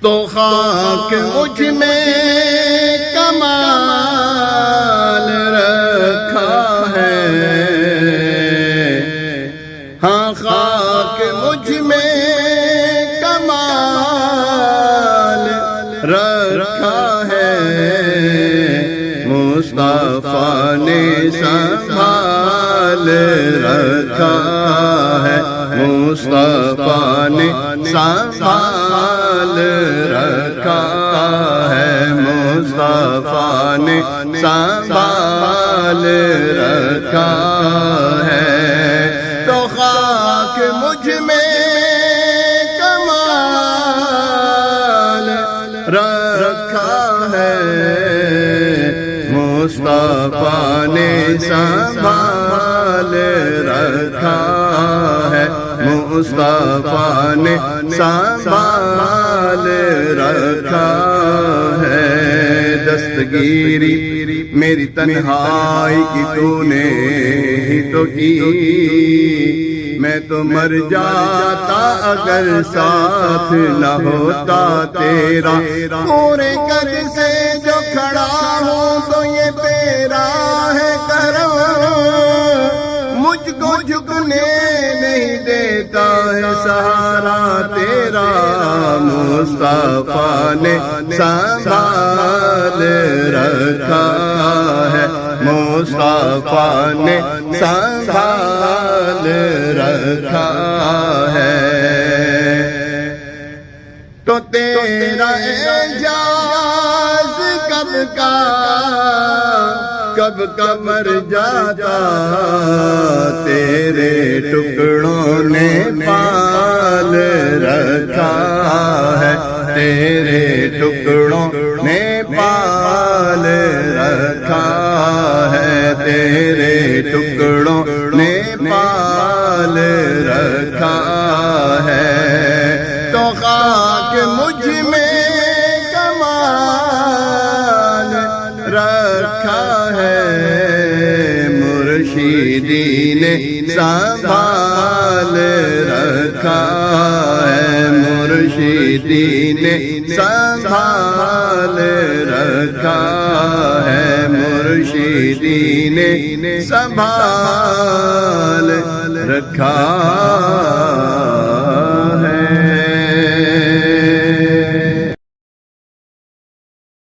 تو خاک مجھ میں کمال رکھا ہے، ہاں خاک مجھ میں کمال رکھا ہے، مصطفیٰ نے سنبھال رکھا ہے، مصطفیٰ نے سنبھال رکھا ہے، مصطفیٰ نے سنبھال رکھا ہے، تو خاک مجھ میں کمال رکھا ہے، مصطفیٰ نے سنبھال رکھا ہے، مصطفیٰ نے سنبھال رکھا ہے، دستگیری میری تنہائی کی تو نے ہی تو کی، میں تو مر جاتا اگر ساتھ نہ ہوتا تیرا، پورے قد سے جو کھڑا ہوں تو یہ تیرا ہے کرم، مجھ کو جھکنے نہیں دیتا ہے سہارا تیرا، مصطفیٰ نے سنبھال رکھا ہے، مصطفیٰ نے سنبھال رکھا ہے، تو تیرا اعجاز کب کا مر جاتا، تیرے ٹکڑوں نے پال رکھا ہے، تیرے ٹکڑوں نے پال رکھا ہے، تیرے ٹکڑوں نے پال رکھا ہے، تو خاک مجھ میں کمال رکھا ہے، مرشدی نے سنبھال رکھا ہے، مرشدی نے سنبھال رکھا ہے، مرشدی نے سنبھال رکھا